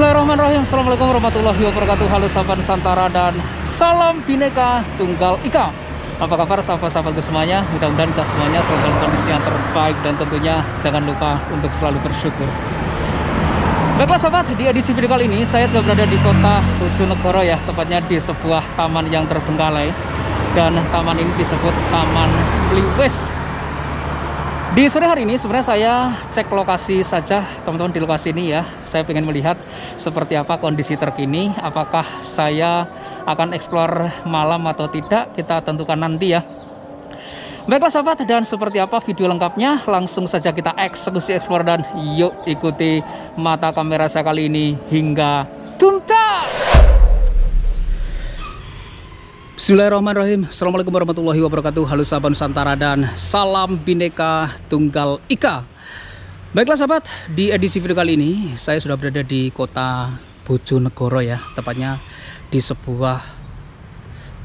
Bismillahirrahmanirrahim. Assalamualaikum warahmatullahi wabarakatuh. Halo sahabat Nusantara dan salam Bhinneka Tunggal Ika. Apa kabar sahabat-sahabatku semuanya? Mudah-mudahan kita semuanya selalu dalam kondisi yang terbaik dan tentunya jangan lupa untuk selalu bersyukur. Baiklah sahabat, di edisi video kali ini saya sudah berada di kota Bojonegoro ya, tepatnya di sebuah taman yang terbengkalai. Dan taman ini disebut Taman Mliwis. Di sore hari ini sebenarnya saya cek lokasi saja teman-teman di lokasi ini ya. Saya ingin melihat seperti apa kondisi terkini, apakah saya akan explore malam atau tidak, kita tentukan nanti ya. Baiklah sahabat, dan seperti apa video lengkapnya, langsung saja kita eksekusi explore dan yuk ikuti mata kamera saya kali ini hingga tuntas. Bismillahirrahmanirrahim. Assalamualaikum warahmatullahi wabarakatuh. Halo sahabat Nusantara dan salam Bhinneka Tunggal Ika. Baiklah sahabat, di edisi video kali ini saya sudah berada di kota Bojonegoro ya, tepatnya di sebuah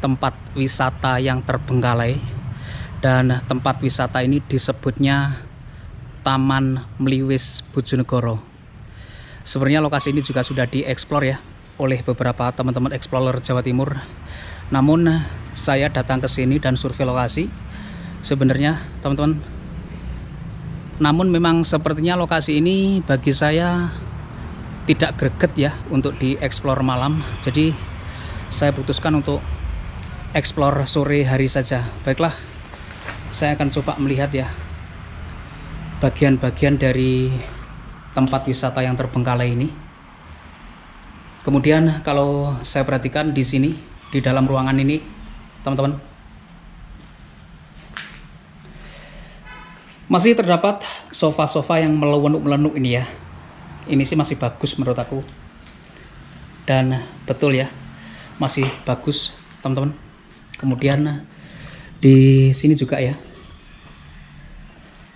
tempat wisata yang terbengkalai. Dan tempat wisata ini disebutnya Taman Mliwis Bojonegoro. Sebenarnya lokasi ini juga sudah dieksplor ya oleh beberapa teman-teman explorer Jawa Timur. Namun saya datang ke sini dan survei lokasi sebenarnya teman-teman. Namun memang sepertinya lokasi ini bagi saya tidak greget ya untuk dieksplor malam. Jadi saya putuskan untuk eksplor sore hari saja. Baiklah, saya akan coba melihat ya bagian-bagian dari tempat wisata yang terbengkalai ini. Kemudian kalau saya perhatikan di sini, di dalam ruangan ini teman-teman, masih terdapat sofa-sofa yang melenuk-melenuk ini ya. Ini sih masih bagus menurut aku. Dan betul ya, masih bagus teman-teman. Kemudian di sini juga ya.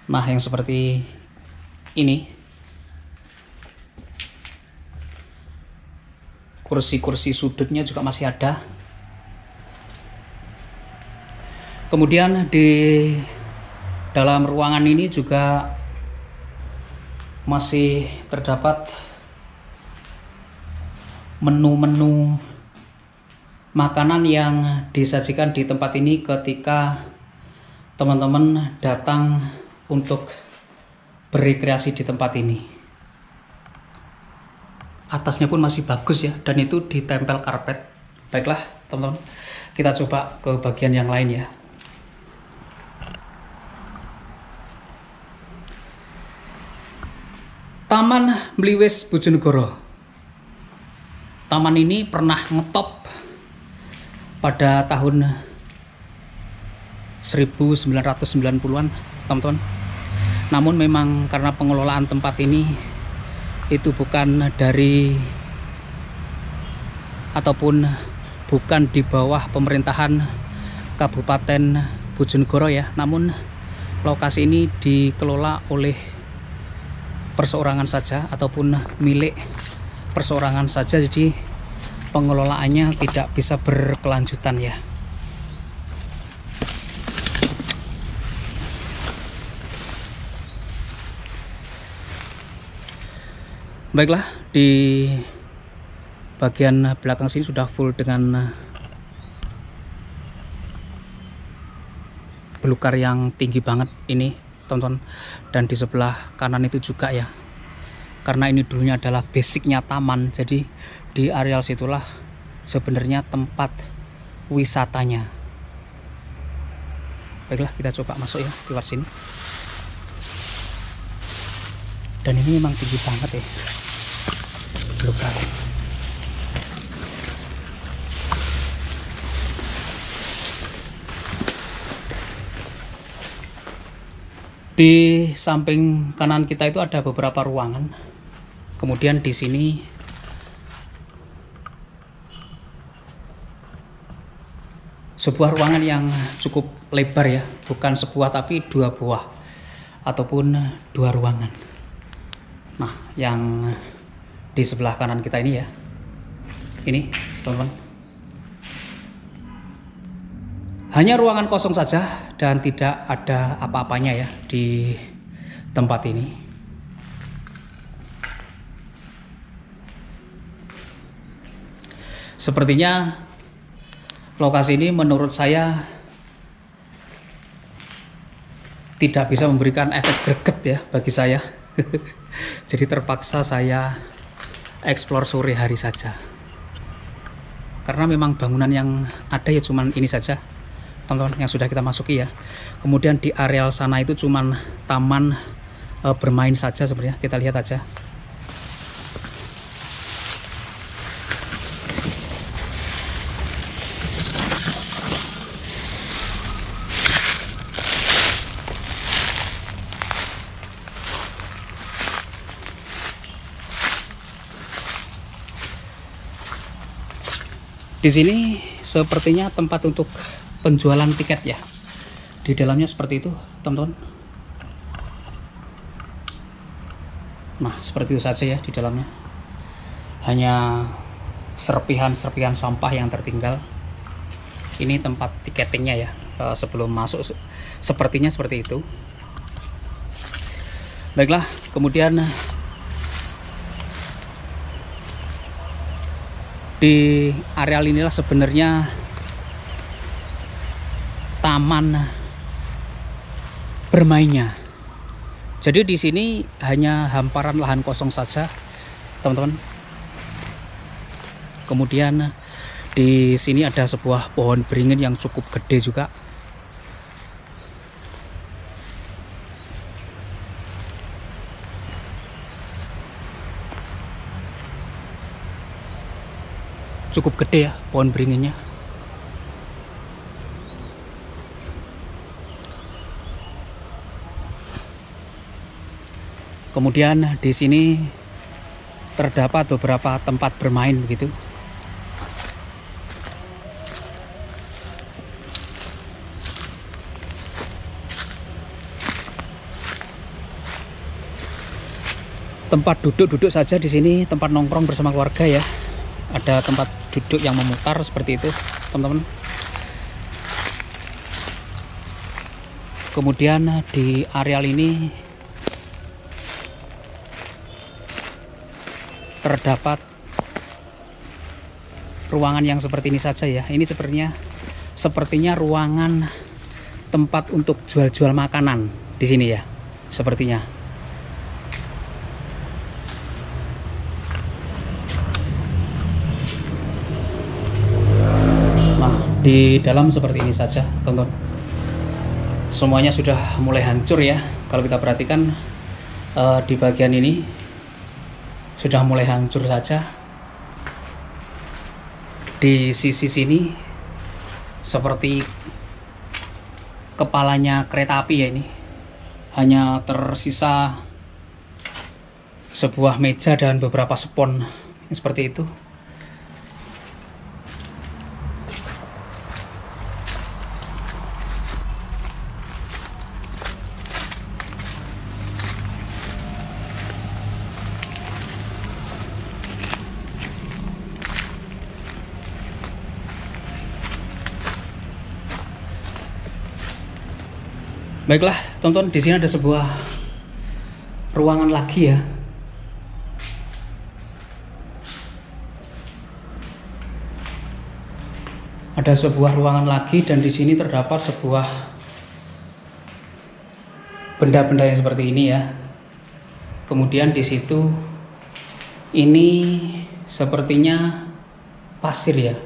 Nah, yang seperti ini. Kursi-kursi sudutnya juga masih ada. Kemudian di dalam ruangan ini juga masih terdapat menu-menu makanan yang disajikan di tempat ini ketika teman-teman datang untuk berrekreasi di tempat ini. Atasnya pun masih bagus ya, dan itu ditempel karpet. Baiklah teman-teman, kita coba ke bagian yang lain ya. Taman Mliwis Bojonegoro. Taman ini pernah ngetop pada tahun 1990-an teman-teman. Namun memang karena pengelolaan tempat ini itu bukan dari ataupun bukan di bawah pemerintahan Kabupaten Bojonegoro ya. Namun lokasi ini dikelola oleh perseorangan saja ataupun milik perseorangan saja, jadi pengelolaannya tidak bisa berkelanjutan ya. Baiklah, di bagian belakang sini sudah full dengan belukar yang tinggi banget ini teman-teman, dan di sebelah kanan itu juga ya, karena ini dulunya adalah basicnya taman, jadi di areal situlah sebenarnya tempat wisatanya. Baiklah, kita coba masuk ya keluar sini, dan ini memang tinggi banget ya belukar. Di samping kanan kita itu ada beberapa ruangan. Kemudian di sini sebuah ruangan yang cukup lebar ya, bukan sebuah tapi dua buah ataupun dua ruangan. Nah, yang di sebelah kanan kita ini ya, ini teman-teman, hanya ruangan kosong saja dan tidak ada apa-apanya ya di tempat ini. Sepertinya lokasi ini menurut saya tidak bisa memberikan efek greget ya bagi saya. Jadi terpaksa saya eksplor sore hari saja. Karena memang bangunan yang ada ya cuman ini saja, teman-teman, yang sudah kita masuki ya. Kemudian di areal sana itu cuman taman bermain saja sebenarnya. Kita lihat aja. Di sini sepertinya tempat untuk penjualan tiket ya. Di dalamnya seperti itu, teman-teman. Nah, seperti itu saja ya di dalamnya. Hanya serpihan-serpihan sampah yang tertinggal. Ini tempat tiketingnya ya. Sebelum masuk sepertinya seperti itu. Baiklah, kemudian di areal inilah sebenarnya taman bermainnya. Jadi di sini hanya hamparan lahan kosong saja, teman-teman. Kemudian di sini ada sebuah pohon beringin yang cukup gede juga. Cukup gede ya pohon beringinnya. Kemudian di sini terdapat beberapa tempat bermain begitu. Tempat duduk-duduk saja di sini, tempat nongkrong bersama keluarga ya. Ada tempat duduk yang memutar seperti itu, teman-teman. Kemudian di areal ini terdapat ruangan yang seperti ini saja ya. Ini sepertinya ruangan tempat untuk jual-jual makanan di sini ya, sepertinya. Di dalam seperti ini saja, teman-teman. Semuanya sudah mulai hancur ya. Kalau kita perhatikan di bagian ini sudah mulai hancur saja. Di sisi sini seperti kepalanya kereta api ya ini. Hanya tersisa sebuah meja dan beberapa spons seperti itu. Baiklah, tonton, di sini ada sebuah ruangan lagi ya. Ada sebuah ruangan lagi dan di sini terdapat sebuah benda-benda yang seperti ini ya. Kemudian di situ ini sepertinya pasir ya,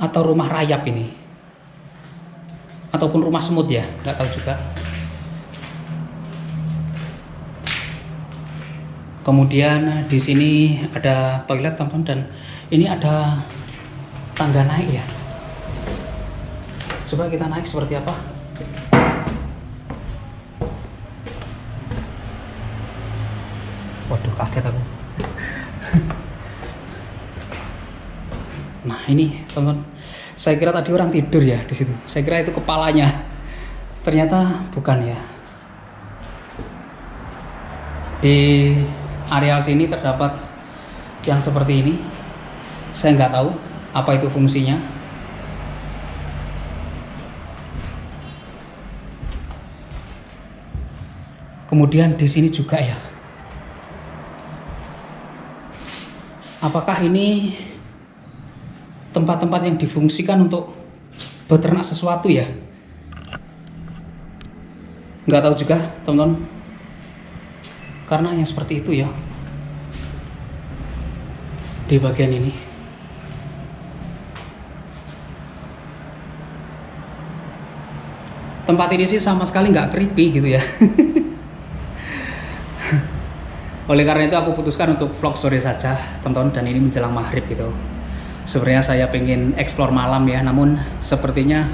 atau rumah rayap ini, ataupun rumah semut ya, nggak tahu juga. Kemudian di sini ada toilet, teman-teman, dan ini ada tangga naik ya. Coba kita naik seperti apa. Waduh, kaget aku. Nah ini, teman-teman, saya kira tadi orang tidur ya di situ. Saya kira itu kepalanya. Ternyata bukan ya. Di areal sini terdapat yang seperti ini. Saya nggak tahu apa itu fungsinya. Kemudian di sini juga ya. Apakah ini tempat-tempat yang difungsikan untuk beternak sesuatu ya. Nggak tahu juga teman-teman, karena yang seperti itu ya di bagian ini. Tempat ini sih sama sekali nggak creepy gitu ya. Oleh karena itu aku putuskan untuk vlog sore saja teman-teman, dan ini menjelang maghrib gitu. Sebenarnya saya pengen explore malam ya, namun sepertinya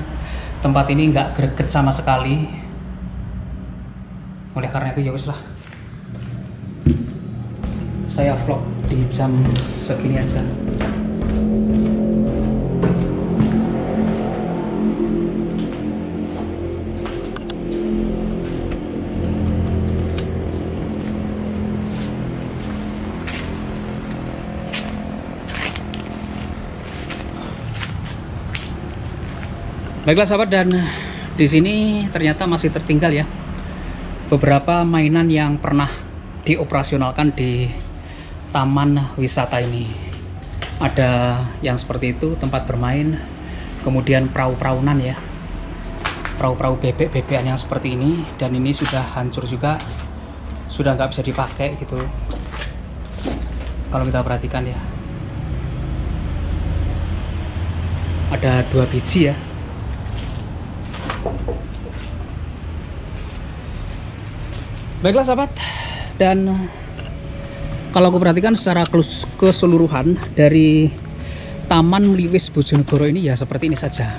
tempat ini nggak greget sama sekali. Oleh karena itu ya wis lah, saya vlog di jam segini aja. Baiklah sahabat, dan di sini ternyata masih tertinggal ya beberapa mainan yang pernah dioperasionalkan di taman wisata ini. Ada yang seperti itu, tempat bermain, kemudian perahu-perahunan ya, perahu-perahu bebek-bebekan yang seperti ini, dan ini sudah hancur juga, sudah nggak bisa dipakai gitu kalau kita perhatikan ya. Ada 2 biji ya. Baiklah sahabat, dan kalau aku perhatikan secara keseluruhan dari Taman Mliwis Bojonegoro ini ya seperti ini saja.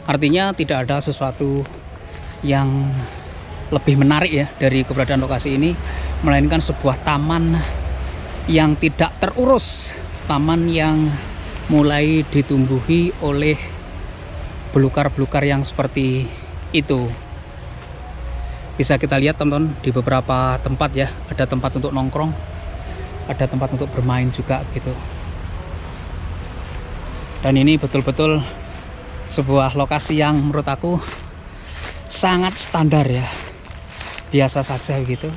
Artinya tidak ada sesuatu yang lebih menarik ya dari keberadaan lokasi ini, melainkan sebuah taman yang tidak terurus, taman yang mulai ditumbuhi oleh belukar-belukar yang seperti itu. Bisa kita lihat teman-teman di beberapa tempat ya, ada tempat untuk nongkrong, ada tempat untuk bermain juga gitu. Dan ini betul-betul sebuah lokasi yang menurut aku sangat standar ya, biasa saja gitu.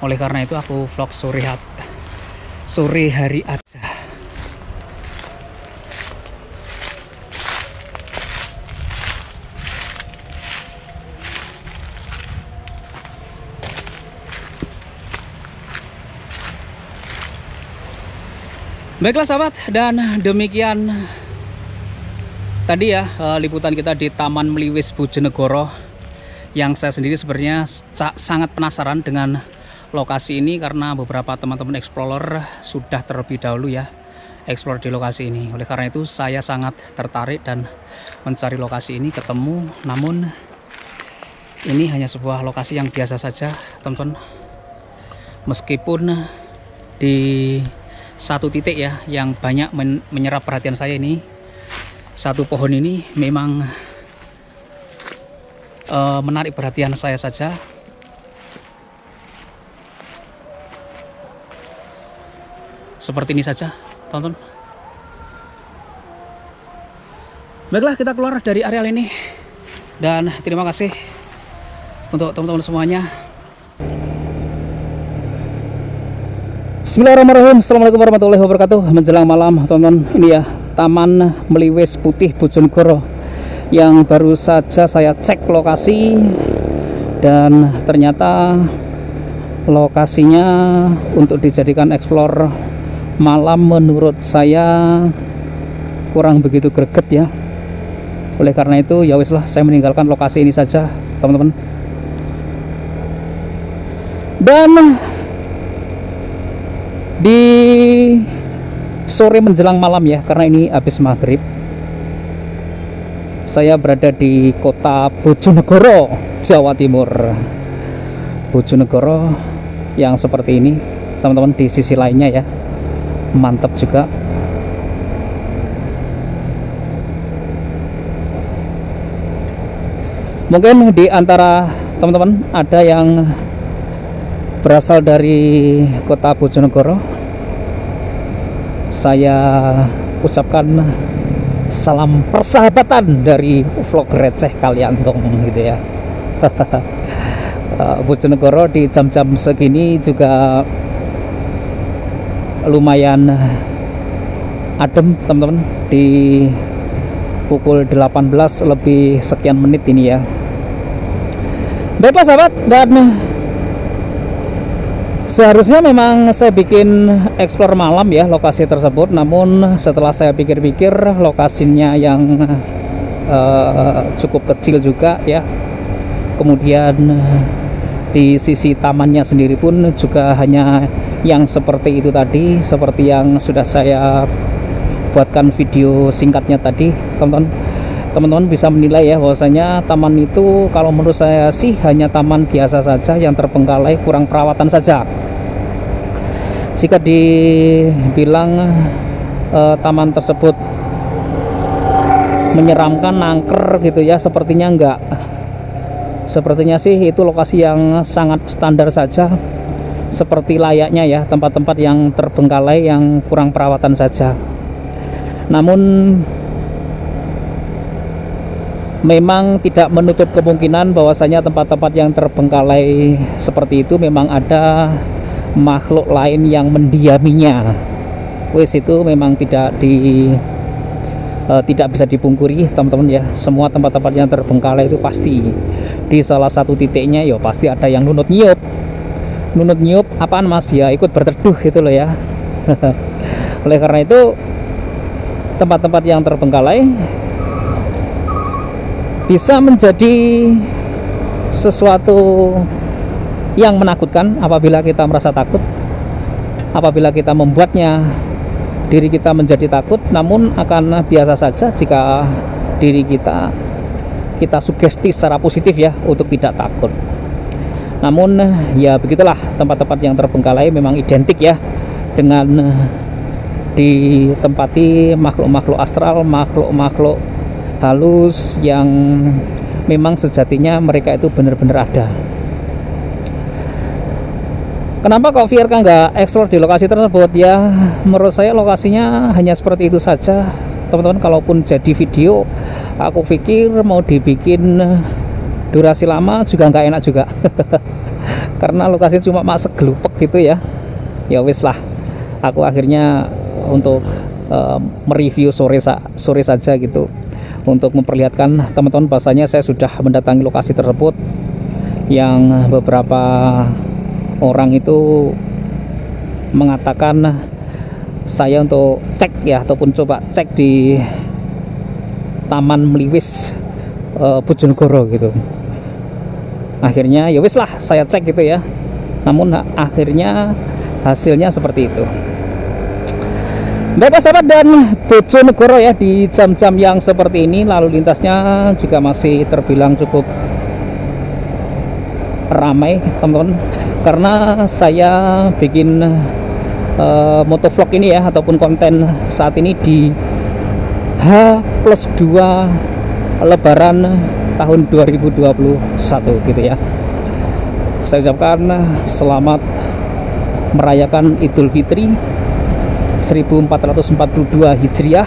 Oleh karena itu aku vlog sore hari aja. Baiklah sahabat, dan demikian tadi ya liputan kita di Taman Mliwis Bojonegoro, yang saya sendiri sebenarnya sangat penasaran dengan lokasi ini karena beberapa teman-teman explorer sudah terlebih dahulu ya explore di lokasi ini. Oleh karena itu saya sangat tertarik dan mencari lokasi ini, ketemu, namun ini hanya sebuah lokasi yang biasa saja teman-teman. Meskipun di satu titik ya yang banyak menyerap perhatian saya, ini satu pohon ini memang menarik perhatian saya saja. Seperti ini saja tonton. Baiklah, kita keluar dari areal ini, dan terima kasih untuk teman-teman semuanya. Bismillahirrahmanirrahim. Assalamualaikum warahmatullahi wabarakatuh. Menjelang malam teman-teman, ini ya Taman Mliwis Putih Bojonegoro yang baru saja saya cek lokasi, dan ternyata lokasinya untuk dijadikan explore malam menurut saya kurang begitu greget ya. Oleh karena itu ya wis lah, saya meninggalkan lokasi ini saja teman-teman. Dan di sore menjelang malam ya, karena ini habis maghrib, saya berada di kota Bojonegoro, Jawa Timur. Bojonegoro yang seperti ini teman-teman, di sisi lainnya ya mantap juga. Mungkin di antara teman-teman ada yang berasal dari kota Bojonegoro, saya ucapkan salam persahabatan dari vlog receh kalian dong gitu ya. Bojonegoro di jam-jam segini juga lumayan adem teman-teman, di pukul 18 lebih sekian menit ini ya. Baiklah sahabat, dan seharusnya memang saya bikin explore malam ya lokasi tersebut, namun setelah saya pikir-pikir lokasinya yang cukup kecil juga ya, kemudian di sisi tamannya sendiri pun juga hanya yang seperti itu tadi, seperti yang sudah saya buatkan video singkatnya tadi. Teman-teman bisa menilai ya bahwasanya taman itu kalau menurut saya sih hanya taman biasa saja yang terbengkalai, kurang perawatan saja. Jika dibilang taman tersebut menyeramkan, angker gitu ya, sepertinya enggak. Sepertinya sih itu lokasi yang sangat standar saja, seperti layaknya ya tempat-tempat yang terbengkalai yang kurang perawatan saja. Namun memang tidak menutup kemungkinan bahwasanya tempat-tempat yang terbengkalai seperti itu memang ada makhluk lain yang mendiaminya. Wes itu memang tidak bisa dipungkiri teman-teman ya. Semua tempat-tempat yang terbengkalai itu pasti di salah satu titiknya ya pasti ada yang nunut nyiup apaan mas ya, ikut berteduh gitu loh ya. Oleh karena itu tempat-tempat yang terbengkalai bisa menjadi sesuatu yang menakutkan apabila kita merasa takut, apabila kita membuatnya diri kita menjadi takut. Namun akan biasa saja jika diri kita sugesti secara positif ya untuk tidak takut. Namun ya begitulah, tempat-tempat yang terbengkalai memang identik ya dengan ditempati makhluk-makhluk astral, makhluk-makhluk halus yang memang sejatinya mereka itu benar-benar ada. Kenapa kok VRK nggak explore di lokasi tersebut? Ya menurut saya lokasinya hanya seperti itu saja teman-teman. Kalaupun jadi video, aku pikir mau dibikin durasi lama juga nggak enak juga. Karena lokasi cuma segelupek gitu ya. Ya wis lah, aku akhirnya untuk mereview sore saja gitu, untuk memperlihatkan teman-teman bahasanya saya sudah mendatangi lokasi tersebut, yang beberapa orang itu mengatakan saya untuk cek ya, ataupun coba cek di Taman Mliwis Bojonegoro gitu. Akhirnya ya wis lah saya cek gitu ya, namun akhirnya hasilnya seperti itu. Bapak sahabat, dan Bojonegoro ya di jam-jam yang seperti ini lalu lintasnya juga masih terbilang cukup ramai teman-teman, karena saya bikin motovlog ini ya ataupun konten saat ini di H+2 Lebaran tahun 2021 gitu ya. Saya ucapkan selamat merayakan Idul Fitri 1442 Hijriah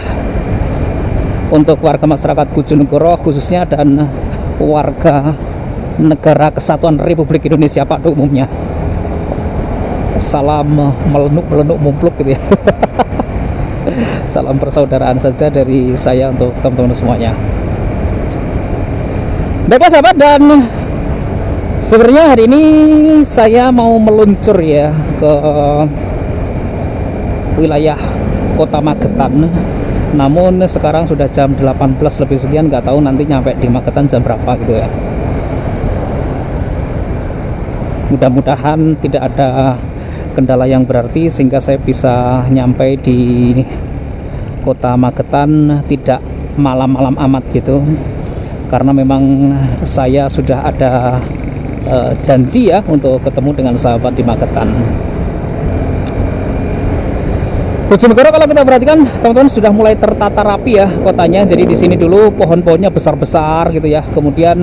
untuk warga masyarakat Bojonegoro khususnya, dan warga Negara Kesatuan Republik Indonesia pada umumnya. Salam melenuk mumpluk gitu ya. Salam persaudaraan saja dari saya untuk teman-teman semuanya. Bapak sahabat, dan sebenarnya hari ini saya mau meluncur ya ke wilayah Kota Magetan. Namun sekarang sudah jam 18 lebih sekian, nggak tahu nanti nyampe di Magetan jam berapa gitu ya. Mudah-mudahan tidak ada kendala yang berarti sehingga saya bisa nyampe di Kota Magetan tidak malam-malam amat gitu, karena memang saya sudah ada janji ya untuk ketemu dengan sahabat di Magetan. Bojonegoro kalau kita perhatikan teman-teman sudah mulai tertata rapi ya kotanya. Jadi di sini dulu pohon-pohonnya besar-besar gitu ya, kemudian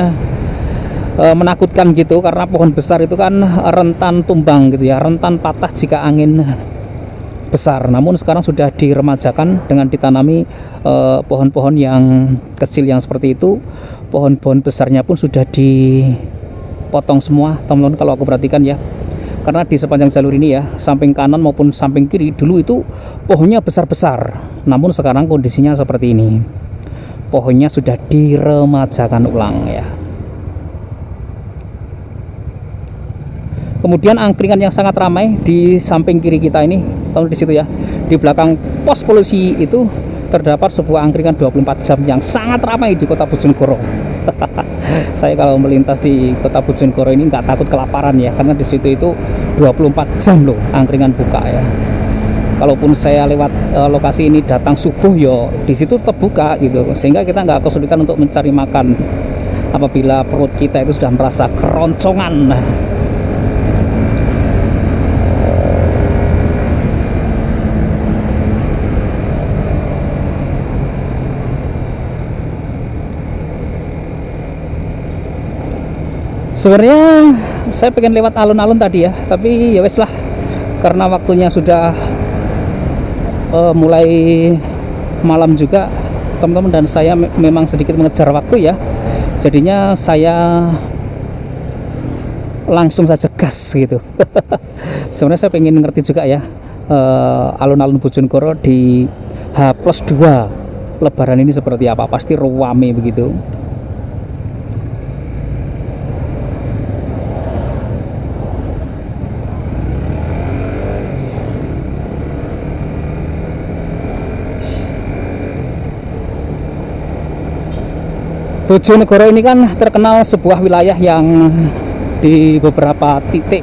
menakutkan gitu karena pohon besar itu kan rentan tumbang gitu ya, rentan patah jika angin besar. Namun sekarang sudah diremajakan dengan ditanami pohon-pohon yang kecil yang seperti itu. Pohon-pohon besarnya pun sudah dipotong semua teman-teman kalau aku perhatikan ya. Karena di sepanjang jalur ini ya, samping kanan maupun samping kiri dulu itu pohonnya besar-besar, namun sekarang kondisinya seperti ini. Pohonnya sudah diremajakan ulang ya. Kemudian angkringan yang sangat ramai di samping kiri kita ini, tahu di situ ya, di belakang pos polisi itu terdapat sebuah angkringan 24 jam yang sangat ramai di Kota Bojonegoro. Saya kalau melintas di Kota Bojonegoro ini nggak takut kelaparan ya, karena di situ itu 24 jam loh angkringan buka ya. Kalaupun saya lewat lokasi ini datang subuh yo, di situ tetap buka gitu, sehingga kita nggak kesulitan untuk mencari makan apabila perut kita itu sudah merasa keroncongan. Sebenarnya saya pengen lewat alun-alun tadi ya, tapi ya wes lah, karena waktunya sudah mulai malam juga teman-teman, dan saya memang sedikit mengejar waktu ya, jadinya saya langsung saja gas gitu. Sebenarnya saya pengen ngerti juga ya, alun-alun Bojonegoro di H+2 Lebaran ini seperti apa, pasti rame begitu. Bojonegoro ini kan terkenal sebuah wilayah yang di beberapa titik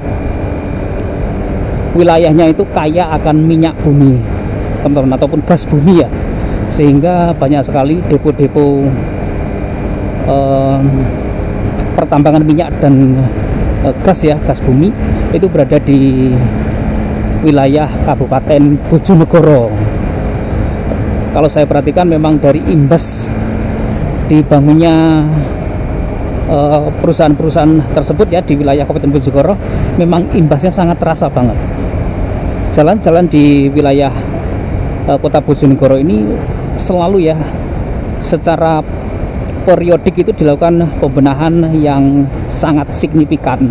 wilayahnya itu kaya akan minyak bumi, teman-teman, ataupun gas bumi ya, sehingga banyak sekali depo-depo pertambangan minyak dan gas ya, gas bumi itu berada di wilayah Kabupaten Bojonegoro. Kalau saya perhatikan memang dari imbas dibangunnya perusahaan-perusahaan tersebut ya di wilayah Kabupaten Bojonegoro, memang imbasnya sangat terasa banget. Jalan-jalan di wilayah Kota Bojonegoro ini selalu ya secara periodik itu dilakukan pembenahan yang sangat signifikan,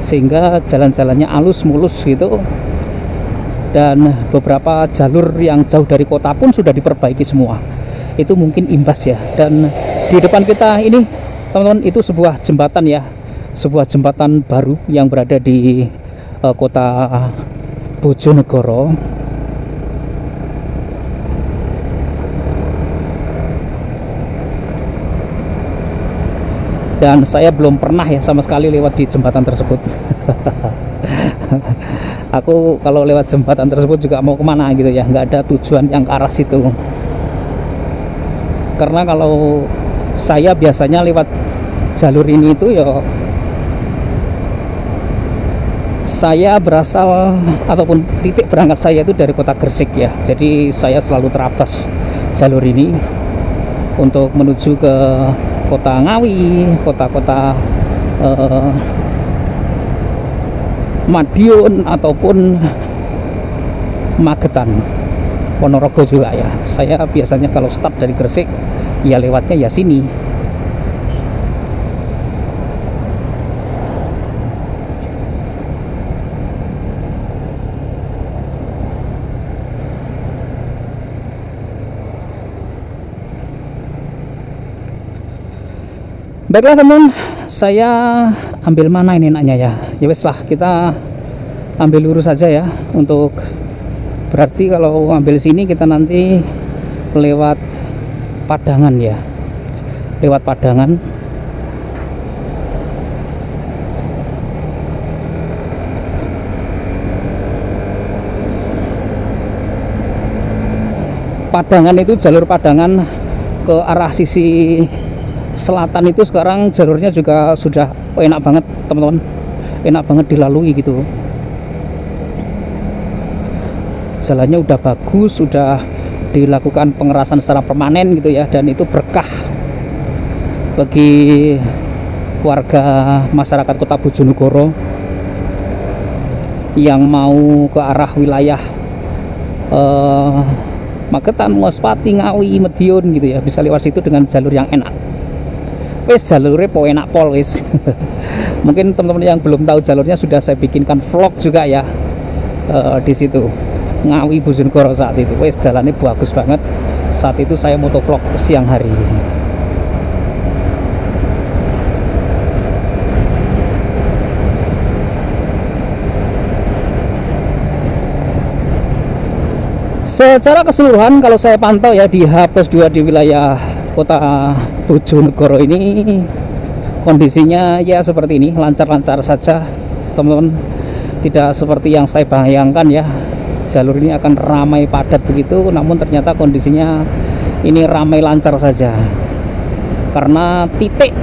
sehingga jalan-jalannya halus mulus gitu, dan beberapa jalur yang jauh dari kota pun sudah diperbaiki semua. Itu mungkin imbas ya. Dan di depan kita ini teman-teman, itu sebuah jembatan ya, sebuah jembatan baru yang berada di Kota Bojonegoro. Dan saya belum pernah ya sama sekali lewat di jembatan tersebut. Aku kalau lewat jembatan tersebut juga mau kemana gitu ya, nggak ada tujuan yang ke arah situ. Karena kalau saya biasanya lewat jalur ini itu ya, saya berasal ataupun titik berangkat saya itu dari kota Gresik ya, jadi saya selalu terabas jalur ini untuk menuju ke kota Ngawi, kota-kota Madiun ataupun Magetan, Ponorogo juga ya. Saya biasanya kalau start dari Gresik ya lewatnya ya sini. Baiklah teman, saya ambil mana ini enaknya ya. Ya wes lah, kita ambil lurus saja ya. Untuk berarti kalau ambil sini kita nanti lewat Padangan ya, lewat Padangan. Padangan itu jalur Padangan ke arah sisi selatan itu sekarang jalurnya juga sudah enak banget teman-teman, enak banget dilalui gitu. Jalannya udah bagus, sudah dilakukan pengerasan secara permanen gitu ya, dan itu berkah bagi warga masyarakat Kota Bojonegoro yang mau ke arah wilayah Magetan, Ngospati, Ngawi, Madiun gitu ya, bisa lewat situ dengan jalur yang enak. Wis jalurnya po enak pol wis. Mungkin teman-teman yang belum tahu jalurnya sudah saya bikinkan vlog juga ya di situ. Ngawi Bojonegoro saat itu. Wis jalannya bagus banget. Saat itu saya motovlog siang hari. Secara keseluruhan kalau saya pantau ya di H+2 di wilayah kota Bojonegoro ini kondisinya ya seperti ini, lancar-lancar saja teman-teman. Tidak seperti yang saya bayangkan ya, jalur ini akan ramai padat begitu, namun ternyata kondisinya ini ramai lancar saja. Karena titik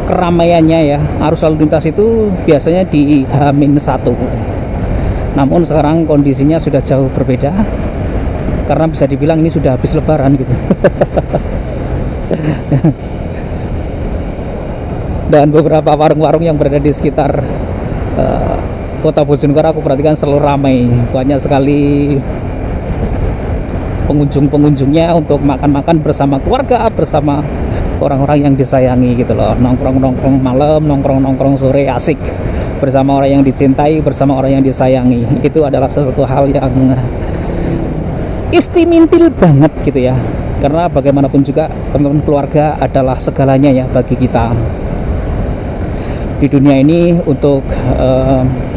keramaiannya ya, arus lalu lintas itu biasanya di H-1. Namun sekarang kondisinya sudah jauh berbeda, karena bisa dibilang ini sudah habis lebaran gitu. Dan beberapa warung-warung yang berada di sekitar kota Bojonegoro aku perhatikan selalu ramai, banyak sekali pengunjung-pengunjungnya untuk makan-makan bersama keluarga, bersama orang-orang yang disayangi gitu loh. Nongkrong-nongkrong malam, nongkrong-nongkrong sore, asik bersama orang yang dicintai, bersama orang yang disayangi. Itu adalah sesuatu hal yang istimewa banget gitu ya, karena bagaimanapun juga teman-teman, keluarga adalah segalanya ya bagi kita di dunia ini. Untuk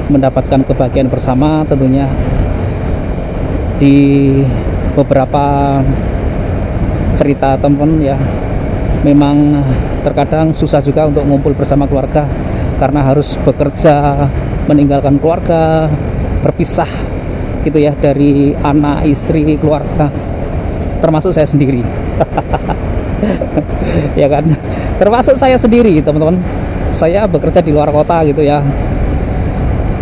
mendapatkan kebahagiaan bersama tentunya di beberapa cerita teman ya, memang terkadang susah juga untuk ngumpul bersama keluarga karena harus bekerja, meninggalkan keluarga, berpisah gitu ya dari anak, istri, keluarga, termasuk saya sendiri. Ya kan, termasuk saya sendiri teman-teman. Saya bekerja di luar kota gitu ya,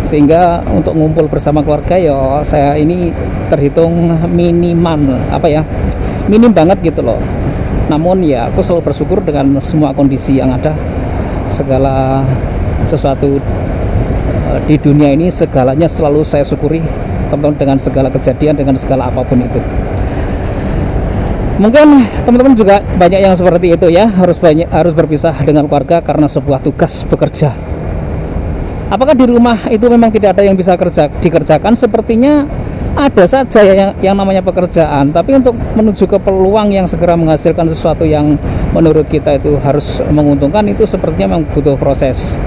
sehingga untuk ngumpul bersama keluarga ya saya ini terhitung minimal apa ya, minim banget gitu loh. Namun ya aku selalu bersyukur dengan semua kondisi yang ada. Segala sesuatu di dunia ini, segalanya selalu saya syukuri teman-teman, dengan segala kejadian, dengan segala apapun itu. Mungkin teman-teman juga banyak yang seperti itu ya, harus berpisah dengan keluarga karena sebuah tugas bekerja. Apakah di rumah itu memang tidak ada yang bisa dikerjakan? Sepertinya ada saja yang namanya pekerjaan, tapi untuk menuju ke peluang yang segera menghasilkan sesuatu yang menurut kita itu harus menguntungkan, itu sepertinya memang butuh proses.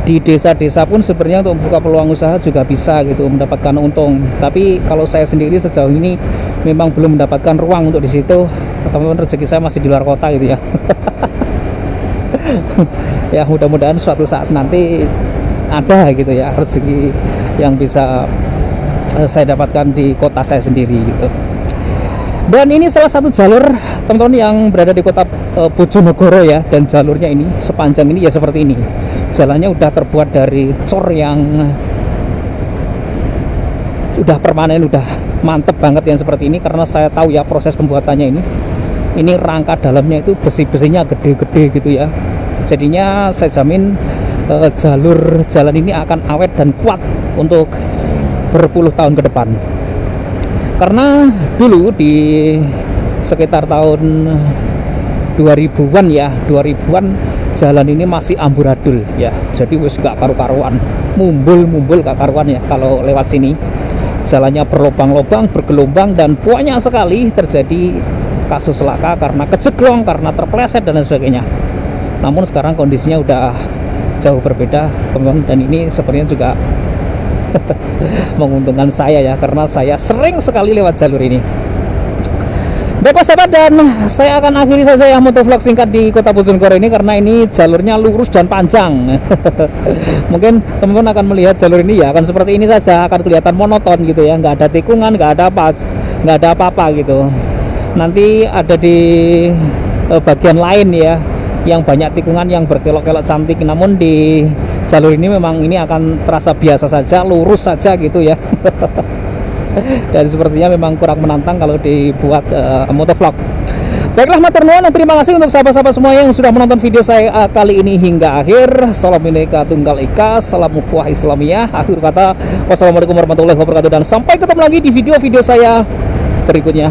Di desa-desa pun sebenarnya untuk membuka peluang usaha juga bisa gitu, mendapatkan untung. Tapi kalau saya sendiri sejauh ini memang belum mendapatkan ruang untuk di situ. Teman-teman, rezeki saya masih di luar kota gitu ya. Ya mudah-mudahan suatu saat nanti ada gitu ya rezeki yang bisa saya dapatkan di kota saya sendiri gitu. Dan ini salah satu jalur teman-teman yang berada di kota Bojonegoro ya, dan jalurnya ini sepanjang ini ya seperti ini. Jalannya udah terbuat dari cor yang udah permanen, udah mantep banget yang seperti ini, karena saya tahu ya proses pembuatannya ini. Ini rangka dalamnya itu besi-besinya gede-gede gitu ya. Jadinya saya jamin jalur jalan ini akan awet dan kuat untuk berpuluh tahun ke depan. Karena dulu di sekitar tahun 2000-an ya, 2000-an jalan ini masih amburadul ya. Jadi wis gak karu-karuan, mumbul gak karuan ya kalau lewat sini. Jalannya berlobang-lobang, bergelombang, dan banyak sekali terjadi kasus laka karena keceglong, karena terpeleset dan lain sebagainya. Namun sekarang kondisinya udah jauh berbeda teman-teman, dan ini sepertinya juga menguntungkan saya ya, karena saya sering sekali lewat jalur ini. Baiklah sahabat, dan saya akan akhiri saja ya motovlog singkat di kota Bojonegoro ini, karena ini jalurnya lurus dan panjang. Mungkin teman-teman akan melihat jalur ini ya akan seperti ini saja, akan kelihatan monoton gitu ya, nggak ada tikungan, nggak ada apa-apa gitu. Nanti ada di bagian lain ya yang banyak tikungan, yang berkelok-kelok cantik. Namun di jalur ini memang ini akan terasa biasa saja, lurus saja gitu ya. Dan sepertinya memang kurang menantang kalau dibuat motovlog. Baiklah, matur nuwun, terima kasih untuk sahabat-sahabat semua yang sudah menonton video saya kali ini hingga akhir. Salam Bhinneka Tunggal Ika, salam ukhuwah Islamiyah. Akhir kata, wassalamualaikum warahmatullahi wabarakatuh, dan sampai ketemu lagi di video-video saya berikutnya.